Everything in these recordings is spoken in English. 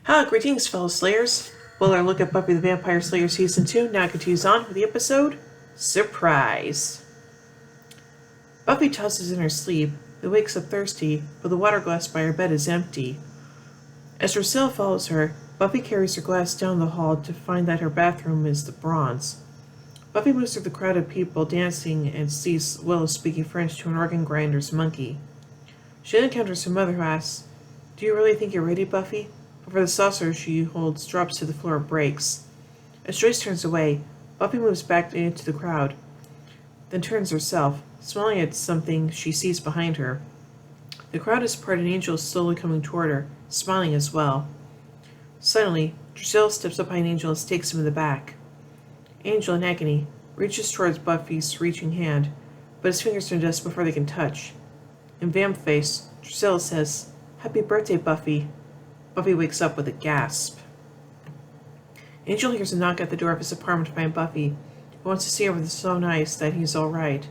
Greetings, fellow Slayers. Well, our look at Buffy the Vampire Slayer Season 2 now continues on with the episode Surprise. Buffy tosses in her sleep and wakes up thirsty, but the water glass by her bed is empty. As Drusilla follows her, Buffy carries her glass down the hall to find that her bathroom is the bronze. Buffy moves through the crowd of people dancing and sees Willow speaking French to an organ grinder's monkey. She then encounters her mother, who asks, "Do you really think you're ready, Buffy?" Before the saucer she holds drops to the floor and breaks. As Joyce turns away, Buffy moves back into the crowd, then turns herself, smiling at something she sees behind her. The crowd is parted and Angel is slowly coming toward her, smiling as well. Suddenly, Drusilla steps up behind Angel and stakes him in the back. Angel, in agony, reaches towards Buffy's reaching hand, but his fingers turn dust before they can touch. In vamp face, Drusilla says, "Happy birthday, Buffy." Buffy wakes up with a gasp. Angel hears a knock at the door of his apartment behind Buffy, who wants to see her with so nice that he's all right.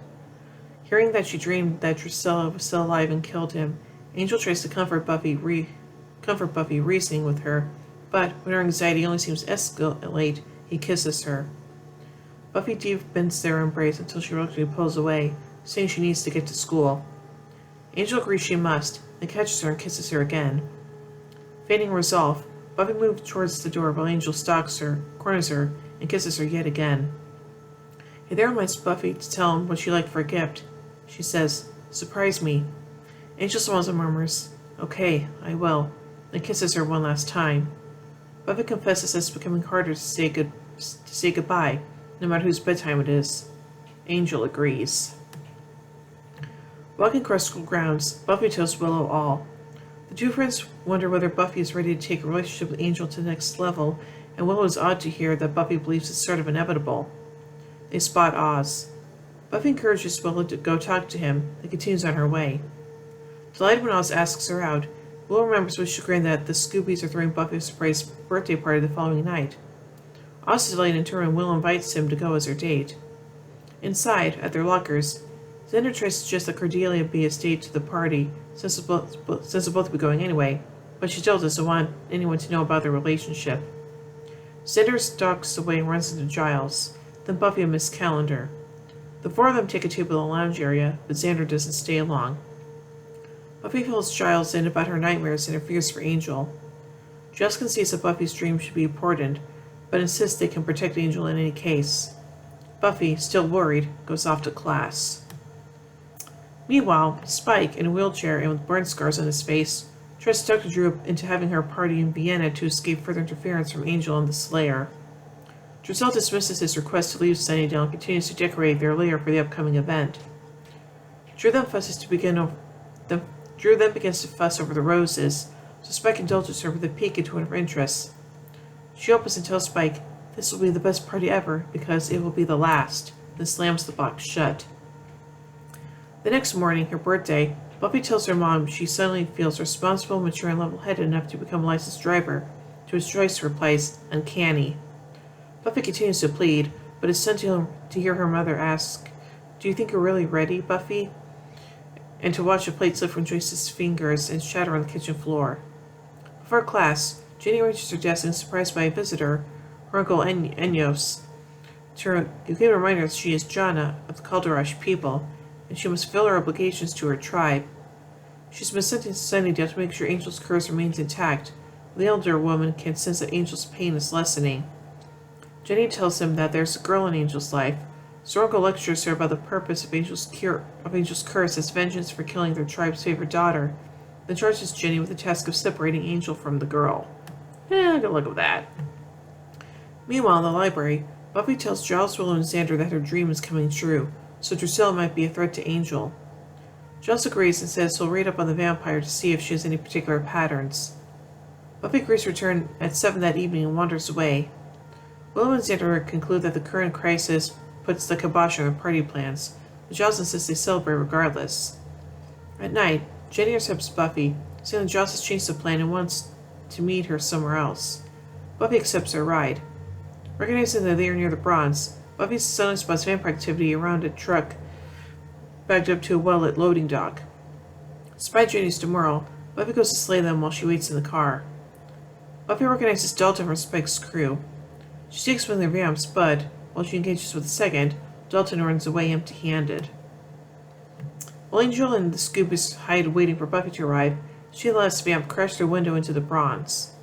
Hearing that she dreamed that Drusilla was still alive and killed him, Angel tries to comfort Buffy, reasoning with her, but when her anxiety only seems to escalate, he kisses her. Buffy deepens their embrace until she reluctantly pulls away, saying she needs to get to school. Angel agrees she must, then catches her and kisses her again. Feigning resolve, Buffy moves towards the door while Angel stalks her, corners her, and kisses her yet again. He then reminds Buffy to tell him what she'd like for a gift. She says, "Surprise me." Angel smiles and murmurs, "Okay, I will," then kisses her one last time. Buffy confesses that it's becoming harder to say goodbye, no matter whose bedtime it is. Angel agrees. Walking across school grounds, Buffy tells Willow all. The two friends wonder whether Buffy is ready to take a relationship with Angel to the next level, and Willow is odd to hear that Buffy believes it's sort of inevitable. They spot Oz. Buffy encourages Willow to go talk to him, and continues on her way. Delighted when Oz asks her out, Willow remembers with chagrin that the Scoobies are throwing Buffy a surprise birthday party the following night. Oz is delighted in turn when Willow invites him to go as her date. Inside, at their lockers, Xander tries to suggest that Cordelia be a date to the party, since they'll both be going anyway, but she still doesn't want anyone to know about their relationship. Xander stalks away and runs into Giles, then Buffy and Miss Calendar. The four of them take a table in the lounge area, but Xander doesn't stay long. Buffy fills Giles in about her nightmares and her fears for Angel. Giles concedes that Buffy's dream should be important, but insists they can protect Angel in any case. Buffy, still worried, goes off to class. Meanwhile, Spike, in a wheelchair and with burn scars on his face, tries to talk Drew into having her party in Vienna to escape further interference from Angel and the Slayer. Drusilla dismisses his request to leave Sunnydale and continues to decorate their lair for the upcoming event. Drew then begins to fuss over the roses, so Spike indulges her with a peek into one of her interests. She opens and tells Spike this will be the best party ever because it will be the last, then slams the box shut. The next morning, her birthday, Buffy tells her mom she suddenly feels responsible, mature, and level-headed enough to become a licensed driver, to which Joyce replies, "Uncanny." Buffy continues to plead, but is stunned to hear her mother ask, "Do you think you're really ready, Buffy?" and to watch a plate slip from Joyce's fingers and shatter on the kitchen floor. Before class, Jenny reaches her desk and is surprised by a visitor, her uncle Enyos. To give a reminder that she is Jana of the Calderosh people, and she must fulfill her obligations to her tribe. She's been sent to Sunnydale to make sure Angel's curse remains intact. The elder woman can sense that Angel's pain is lessening. Jenny tells him that there's a girl in Angel's life, so Uncle lectures her about the purpose of Angel's curse as vengeance for killing their tribe's favorite daughter, then charges Jenny with the task of separating Angel from the girl. Good luck with that. Meanwhile, in the library, Buffy tells Giles, Willow, and Xander that her dream is coming true, so Drusilla might be a threat to Angel. Giles agrees and says he'll read up on the vampire to see if she has any particular patterns. Buffy agrees to return at 7 that evening and wanders away. Willow and Xander conclude that the current crisis puts the kibosh on their party plans, but Giles insists they celebrate regardless. At night, Jenny intercepts Buffy, saying that Giles has changed the plan and wants to meet her somewhere else. Buffy accepts her ride. Recognizing that they are near the Bronze, Buffy suddenly spots vampire activity around a truck backed up to a well-lit loading dock. Despite Jenny's demurral, Buffy goes to slay them while she waits in the car. Buffy recognizes Delta from Spike's crew. She takes one of their vamps, but while she engages with the second, Dalton runs away empty-handed. While Angel and the Scoobies hide waiting for Buffy to arrive, she lets Vamp crash their window into the bronze.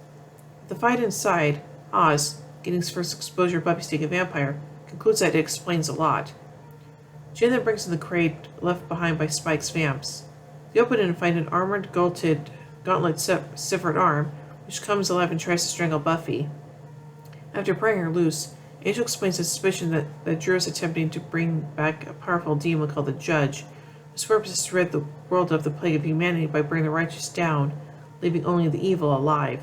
The fight inside, Oz, getting his first exposure of Buffy's being a vampire, concludes that it explains a lot. Jane then brings in the crate left behind by Spike's vamps. They open it and find an armored, gauntlet-severed arm, which comes alive and tries to strangle Buffy. After prying her loose, Angel explains the suspicion that Drew is attempting to bring back a powerful demon called the Judge, whose purpose is to rid the world of the plague of humanity by bringing the righteous down, leaving only the evil alive.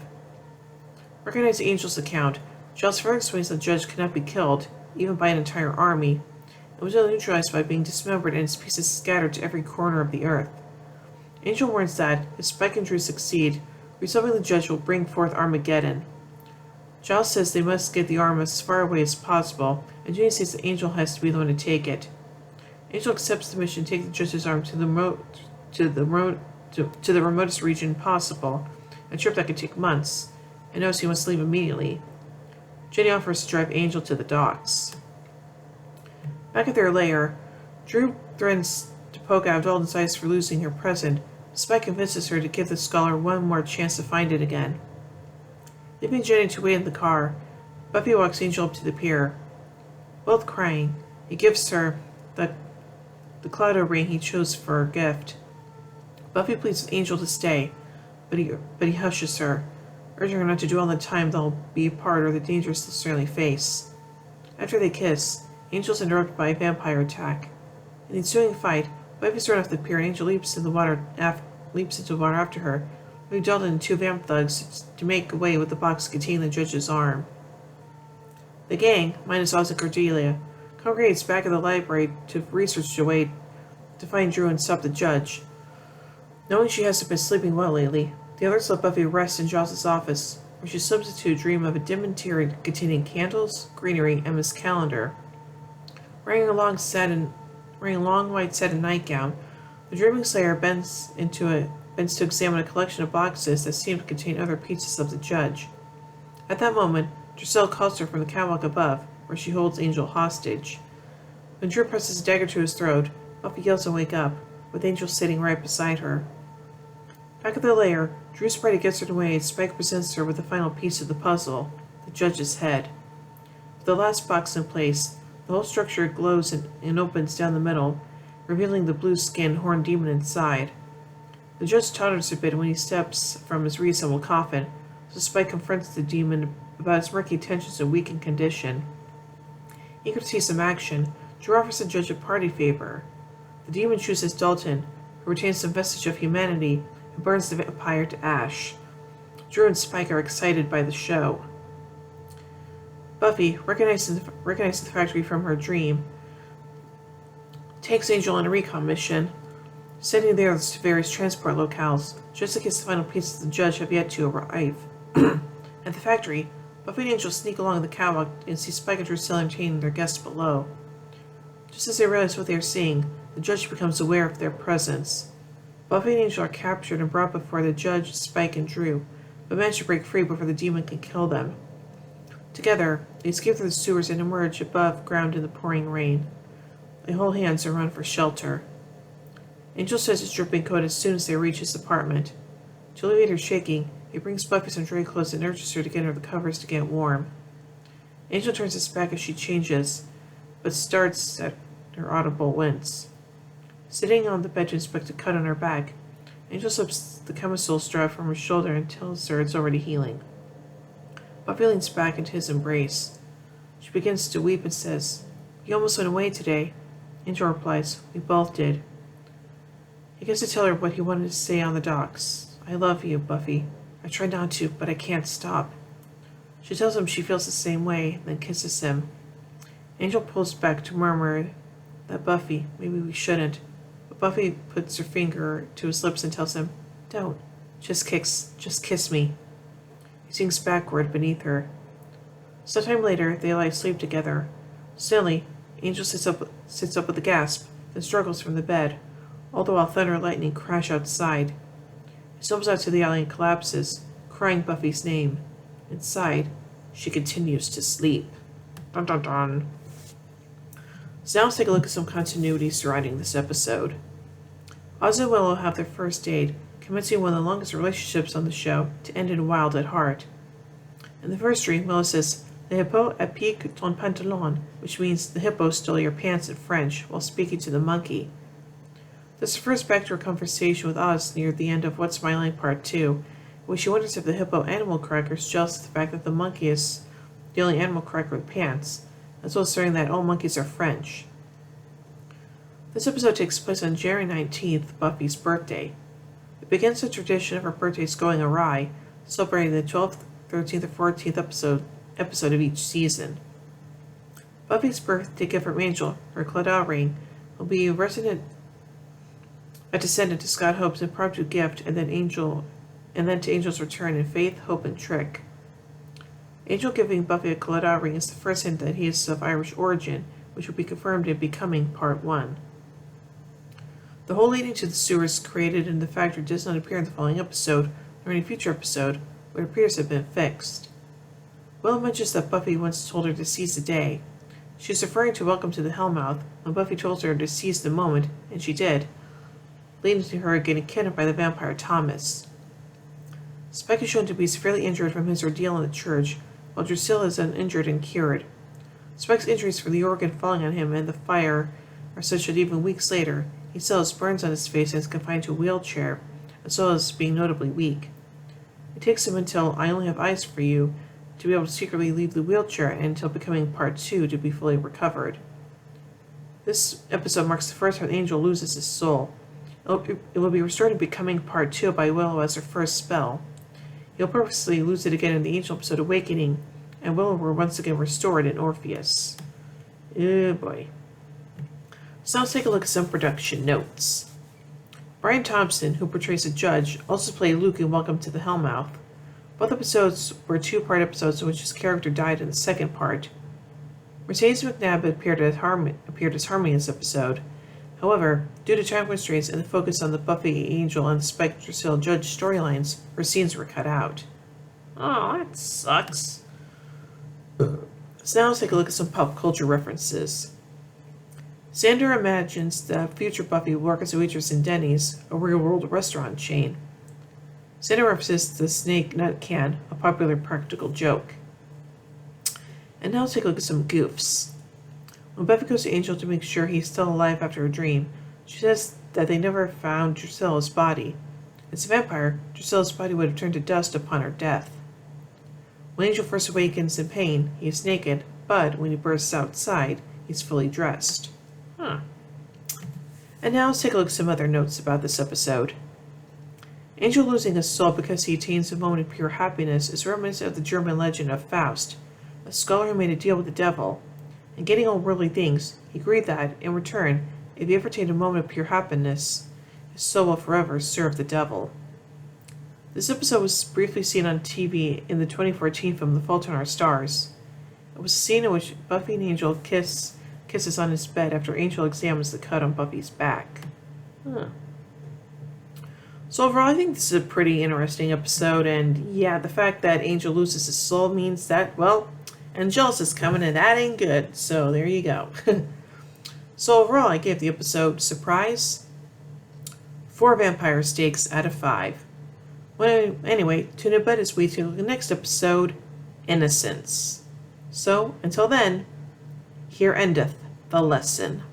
Recognizing Angel's account, Giles further explains that the Judge cannot be killed, even by an entire army, and was only neutralized by being dismembered and its pieces scattered to every corner of the earth. Angel warns that, if Spike and Drew succeed, resolving the Judge will bring forth Armageddon. Giles says they must get the arm as far away as possible, and Jane says that Angel has to be the one to take it. Angel accepts the mission to take the Judge's arm to the remotest region possible, a trip that could take months, and knows he must leave immediately. Jenny offers to drive Angel to the docks. Back at their lair, Drew threatens to poke out Dalton's eyes for losing her present. Spike convinces her to give the scholar one more chance to find it again. Leaving Jenny to wait in the car, Buffy walks Angel up to the pier. Both crying, he gives her the Cloudo ring he chose for a gift. Buffy pleads with Angel to stay, but he hushes her, urging her not to dwell on the time they'll be apart or the dangers they'll certainly face. After they kiss, Angel's interrupted by a vampire attack. In the ensuing fight, Buffy's thrown off the pier and Angel leaps into the water after her, leaving Dalton and two vamp thugs to make away with the box containing the Judge's arm. The gang, minus Oz and Cordelia, congregates back at the library to research a way to find Drew and stop the Judge. Knowing she hasn't been sleeping well lately, the others let Buffy rest in Giles' office, where she slips into a dream of a dim interior containing candles, greenery, and Miss Calendar. Wearing a long white satin nightgown, the dreaming slayer bends to examine a collection of boxes that seem to contain other pieces of the Judge. At that moment, Giselle calls her from the catwalk above, where she holds Angel hostage. When Drew presses a dagger to his throat, Buffy yells to wake up, with Angel sitting right beside her. Back at the lair, Drew's sprite gets her away and Spike presents her with the final piece of the puzzle, the Judge's head. With the last box in place, the whole structure glows and opens down the middle, revealing the blue-skinned horned demon inside. The Judge totters a bit when he steps from his reassembled coffin, so Spike confronts the demon about his murky intentions and weakened condition. Eager to see some action, Drew offers the Judge a party favor. The demon chooses Dalton, who retains some vestige of humanity, and burns the vampire to ash. Drew and Spike are excited by the show. Buffy, recognizing the factory from her dream, takes Angel on a recon mission, sending the others to various transport locales, just in case the final pieces of the Judge have yet to arrive. At the factory, Buffy and Angel sneak along the catwalk and see Spike and Drew still entertaining their guests below. Just as they realize what they are seeing, the Judge becomes aware of their presence. Buffy and Angel are captured and brought before the Judge, Spike, and Drew, but manage to break free before the demon can kill them. Together, they escape through the sewers and emerge above ground in the pouring rain. They hold hands and run for shelter. Angel says his dripping coat as soon as they reach his apartment. To alleviate her shaking, he brings Buffy some dry clothes and urges her to get under the covers to get warm. Angel turns his back as she changes, but starts at her audible wince. Sitting on the bed to inspect a cut on her back, Angel slips the chemistol strap from her shoulder and tells her it's already healing. Buffy leans back into his embrace. She begins to weep and says, "You almost went away today." Angel replies, "We both did." He gets to tell her what he wanted to say on the docks. "I love you, Buffy. I try not to, but I can't stop." She tells him she feels the same way, then kisses him. Angel pulls back to murmur that maybe we shouldn't. But Buffy puts her finger to his lips and tells him, "Don't. Just kiss me." He sinks backward beneath her. Sometime later, they lie asleep together. Suddenly, Angel sits up with a gasp, then struggles from the bed, all the while thunder and lightning crash outside. He stumbles out to the alley and collapses, crying Buffy's name. Inside, she continues to sleep. Dun dun dun. So now let's take a look at some continuity surrounding this episode. Oz and Willow have their first date, commencing one of the longest relationships on the show to end in wild at heart. In the first dream, Willow says, "Le hippo a piqué ton pantalon," which means the hippo stole your pants in French, while speaking to the monkey. This refers back to her conversation with Oz near the end of What's Smiling Part 2, where she wonders if the hippo animal cracker is jealous of the fact that the monkey is the only animal cracker with pants, as well as saying that all monkeys are French. This episode takes place on January 19th, Buffy's birthday. It begins the tradition of her birthdays going awry, celebrating the 12th, 13th, or 14th episode of each season. Buffy's birthday gift from Angel, her Claddagh ring, will be a descendant to Scott Hope's impromptu gift, and then to Angel's return in Faith, Hope, and Trick. Angel giving Buffy a Claddagh ring is the first hint that he is of Irish origin, which will be confirmed in Becoming Part 1. The hole leading to the sewers created in the factory does not appear in the following episode, nor any future episode, but appears to have been fixed. Willow mentions that Buffy once told her to seize the day. She is referring to Welcome to the Hellmouth, when Buffy told her to seize the moment, and she did, leading to her getting kidnapped by the vampire Thomas. Spike is shown to be severely injured from his ordeal in the church, while Drusilla is uninjured and cured. Spike's injuries from the organ falling on him and the fire are such that even weeks later, he still has burns on his face and is confined to a wheelchair, as well as being notably weak. It takes him until I Only Have Eyes for You to be able to secretly leave the wheelchair and until Becoming Part 2 to be fully recovered. This episode marks the first time Angel loses his soul. It will be restored in Becoming Part 2 by Willow as her first spell. He'll purposely lose it again in the Angel episode Awakening, and Willow will once again restored in Orpheus. Oh boy. So now let's take a look at some production notes. Brian Thompson, who portrays a judge, also played Luke in Welcome to the Hellmouth. Both episodes were two-part episodes in which his character died in the second part. Mercedes McNabb appeared as Harmony in this episode. However, due to time constraints and the focus on the Buffy, Angel, and Spike Drusilla Judge storylines, her scenes were cut out. Oh, that sucks. So now let's take a look at some pop culture references. Xander imagines that future Buffy will work as a waitress in Denny's, a real-world restaurant chain. Xander references the snake nut can, a popular practical joke. And now let's take a look at some goofs. When Buffy goes to Angel to make sure he's still alive after a dream, she says that they never found Drusilla's body. As a vampire, Drusilla's body would have turned to dust upon her death. When Angel first awakens in pain, he is naked, but when he bursts outside, he's fully dressed. And now let's take a look at some other notes about this episode. Angel losing his soul because he attains a moment of pure happiness is reminiscent of the German legend of Faust, a scholar who made a deal with the devil. And getting all worldly things, he agreed that, in return, if he ever attained a moment of pure happiness, his soul will forever serve the devil. This episode was briefly seen on TV in the 2014 film The Fault in Our Stars. It was a scene in which Buffy and Angel kisses on his bed after Angel examines the cut on Buffy's back. So overall, I think this is a pretty interesting episode, and yeah, the fact that Angel loses his soul means that, well, Angelus is coming and that ain't good, so there you go. So overall, I gave the episode Surprise 4 vampire steaks out of 5. Well, anyway, tune in as we to the next episode, Innocence. So, until then, here endeth the lesson.